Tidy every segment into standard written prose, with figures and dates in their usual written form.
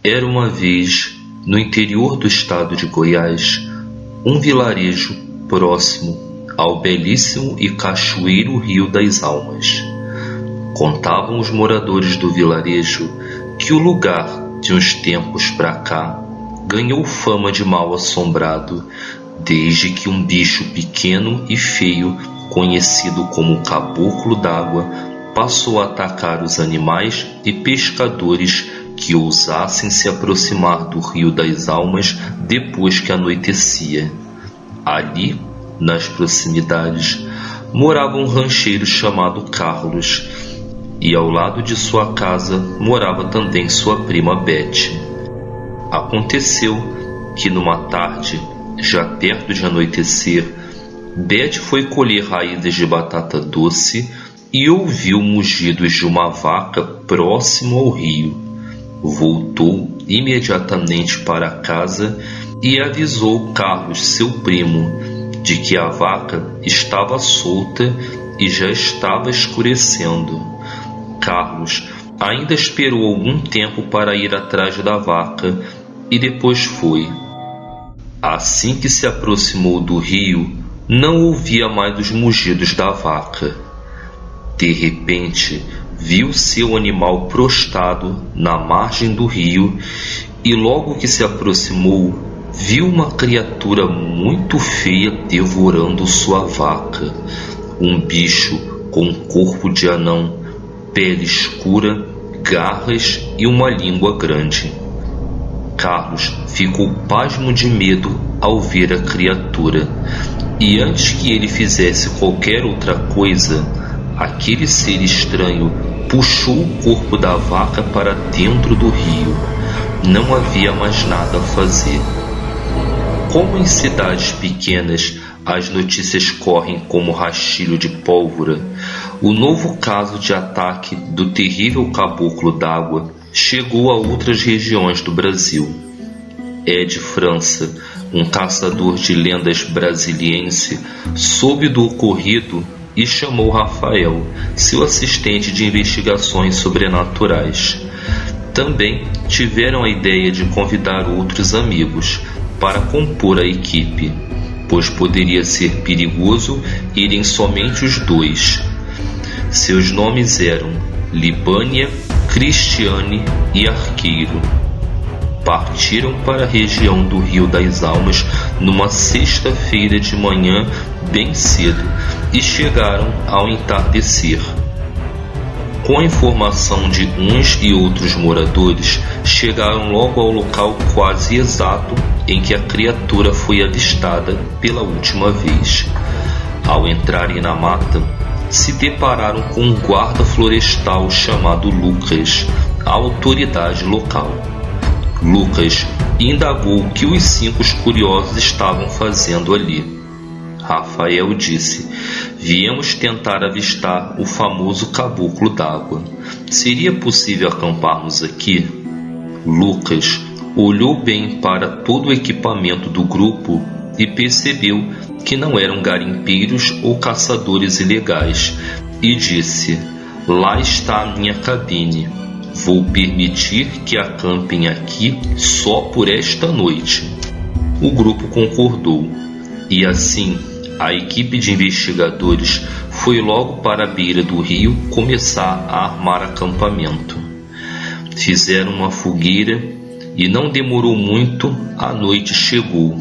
Era uma vez, no interior do estado de Goiás, um vilarejo próximo ao belíssimo e cachoeiro Rio das Almas. Contavam os moradores do vilarejo que o lugar, de uns tempos pra cá, ganhou fama de mal-assombrado, desde que um bicho pequeno e feio, conhecido como caboclo d'água, passou a atacar os animais e pescadores que ousassem se aproximar do Rio das Almas depois que anoitecia. Ali, nas proximidades, morava um rancheiro chamado Carlos, e ao lado de sua casa morava também sua prima Beth. Aconteceu que numa tarde, já perto de anoitecer, Beth foi colher raízes de batata doce e ouviu mugidos de uma vaca próximo ao rio. Voltou imediatamente para casa e avisou Carlos, seu primo, de que a vaca estava solta e já estava escurecendo. Carlos ainda esperou algum tempo para ir atrás da vaca e depois foi. Assim que se aproximou do rio, não ouvia mais os mugidos da vaca. De repente, viu seu animal prostrado na margem do rio e logo que se aproximou, viu uma criatura muito feia devorando sua vaca. Um bicho com corpo de anão, pele escura, garras e uma língua grande. Carlos ficou pasmo de medo ao ver a criatura, e antes que ele fizesse qualquer outra coisa, aquele ser estranho puxou o corpo da vaca para dentro do rio. Não havia mais nada a fazer. Como em cidades pequenas as notícias correm como rastilho de pólvora, o novo caso de ataque do terrível caboclo d'água chegou a outras regiões do Brasil. Ed França, um caçador de lendas brasiliense, soube do ocorrido e chamou Rafael, seu assistente de investigações sobrenaturais. Também tiveram a ideia de convidar outros amigos para compor a equipe, pois poderia ser perigoso irem somente os dois. Seus nomes eram Libânia, Cristiane e Arqueiro. Partiram para a região do Rio das Almas numa sexta-feira de manhã bem cedo e chegaram ao entardecer. Com a informação de uns e outros moradores, chegaram logo ao local quase exato em que a criatura foi avistada pela última vez. Ao entrarem na mata, se depararam com um guarda florestal chamado Lucas, a autoridade local. Lucas indagou o que os 5 curiosos estavam fazendo ali. Rafael disse: viemos tentar avistar o famoso caboclo d'água. Seria possível acamparmos aqui? Lucas olhou bem para todo o equipamento do grupo e percebeu que não eram garimpeiros ou caçadores ilegais, e disse: lá está a minha cabine. Vou permitir que acampem aqui só por esta noite. O grupo concordou, e assim a equipe de investigadores foi logo para a beira do rio começar a armar acampamento. Fizeram uma fogueira e não demorou muito, a noite chegou,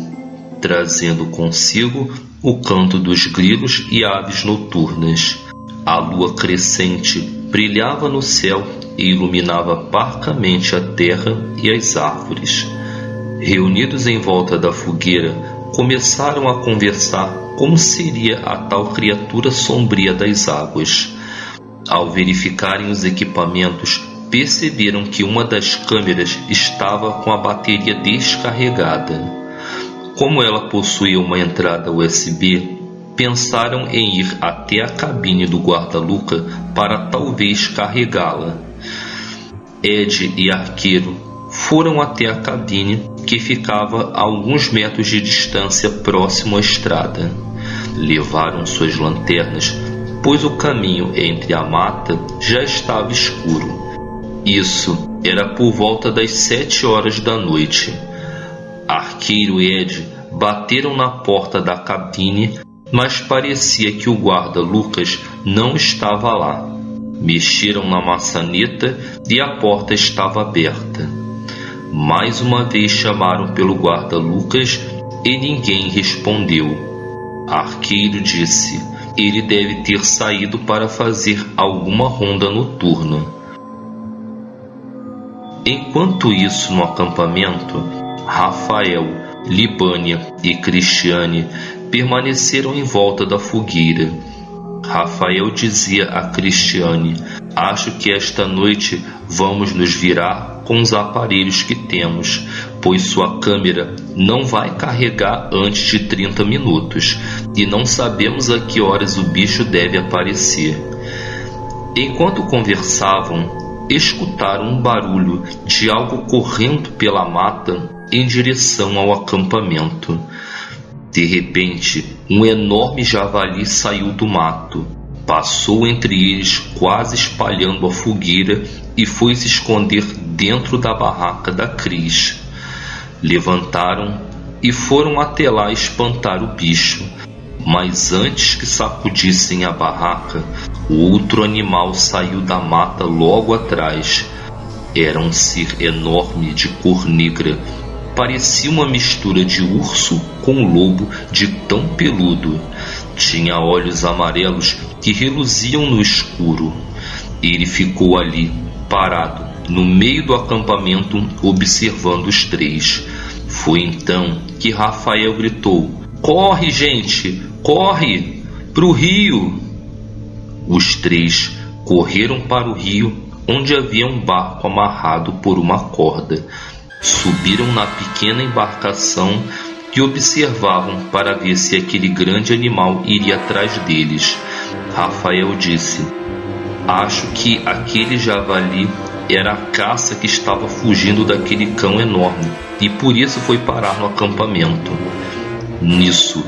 trazendo consigo o canto dos grilos e aves noturnas. A lua crescente brilhava no céu e iluminava parcamente a terra e as árvores. Reunidos em volta da fogueira, começaram a conversar como seria a tal criatura sombria das águas. Ao verificarem os equipamentos, perceberam que uma das câmeras estava com a bateria descarregada. Como ela possuía uma entrada USB, pensaram em ir até a cabine do guarda-luca para talvez carregá-la. Ed e Arqueiro foram até a cabine, que ficava a alguns metros de distância próximo à estrada. Levaram suas lanternas, pois o caminho entre a mata já estava escuro. Isso Era por volta das 7 horas da noite. Arqueiro e Ed bateram na porta da cabine, mas parecia que o guarda Lucas não estava lá. Mexeram na maçaneta e a porta estava aberta. Mais uma vez chamaram pelo guarda Lucas e ninguém respondeu. Arqueiro disse: ele deve ter saído para fazer alguma ronda noturna. Enquanto isso, no acampamento, Rafael, Libânia e Cristiane permaneceram em volta da fogueira. Rafael dizia a Cristiane: acho que esta noite vamos nos virar com os aparelhos que temos, pois sua câmera não vai carregar antes de 30 minutos e não sabemos a que horas o bicho deve aparecer. Enquanto conversavam, escutaram um barulho de algo correndo pela mata em direção ao acampamento. De repente, um enorme javali saiu do mato, passou entre eles, quase espalhando a fogueira, e foi se esconder dentro da barraca da Cris. Levantaram e foram até lá espantar o bicho, mas antes que sacudissem a barraca, o outro animal saiu da mata logo atrás. Era um ser enorme de cor negra. Parecia uma mistura de urso com lobo, de tão peludo. Tinha olhos amarelos que reluziam no escuro. Ele ficou ali, parado, no meio do acampamento, observando os três. Foi então que Rafael gritou: corre, gente, corre, pro rio! Os três correram para o rio, onde havia um barco amarrado por uma corda. Subiram na pequena embarcação e observavam para ver se aquele grande animal iria atrás deles. Rafael disse: acho que aquele javali era a caça que estava fugindo daquele cão enorme e por isso foi parar no acampamento. Nisso,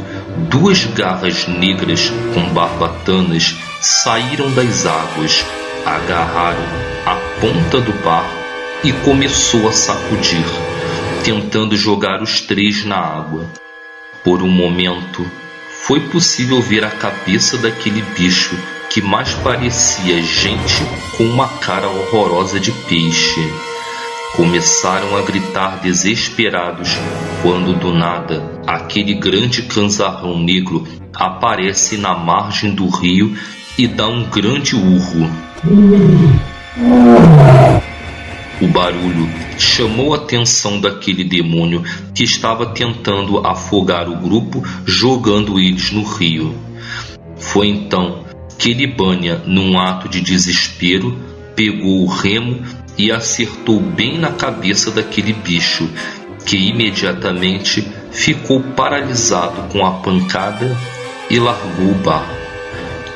duas garras negras com barbatanas saíram das águas, agarraram a ponta do barco e começou a sacudir, tentando jogar os três na água. Por um momento, foi possível ver a cabeça daquele bicho que mais parecia gente com uma cara horrorosa de peixe. Começaram a gritar desesperados quando do nada aquele grande canzarrão negro aparece na margem do rio e dá um grande urro. O barulho chamou a atenção daquele demônio que estava tentando afogar o grupo, jogando eles no rio. Foi então que Libânia, num ato de desespero, pegou o remo e acertou bem na cabeça daquele bicho, que imediatamente ficou paralisado com a pancada e largou o barco.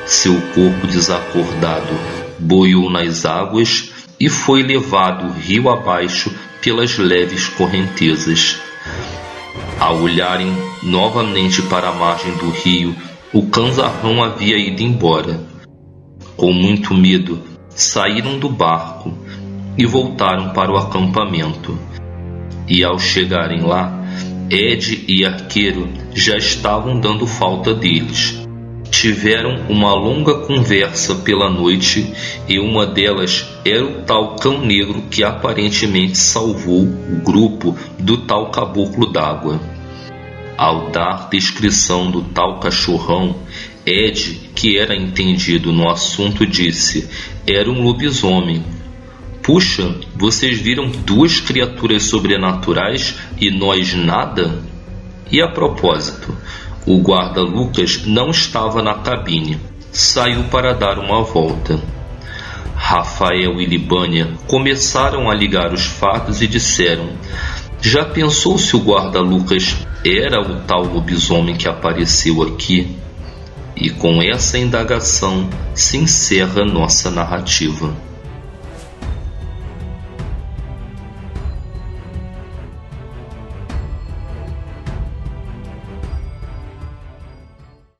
Seu corpo desacordado boiou nas águas e foi levado rio abaixo pelas leves correntezas. Ao olharem novamente para a margem do rio, o canzarrão havia ido embora. Com muito medo, saíram do barco e voltaram para o acampamento. E ao chegarem lá, Ed e Arqueiro já estavam dando falta deles. Tiveram uma longa conversa pela noite e uma delas era o tal cão negro que aparentemente salvou o grupo do tal caboclo d'água. Ao dar descrição do tal cachorrão, Ed, que era entendido no assunto, disse: era um lobisomem. Puxa, vocês viram duas criaturas sobrenaturais e nós nada? E a propósito, o guarda Lucas não estava na cabine, saiu para dar uma volta. Rafael e Libânia começaram a ligar os fatos e disseram: já pensou se o guarda Lucas era o tal lobisomem que apareceu aqui? E com essa indagação se encerra nossa narrativa.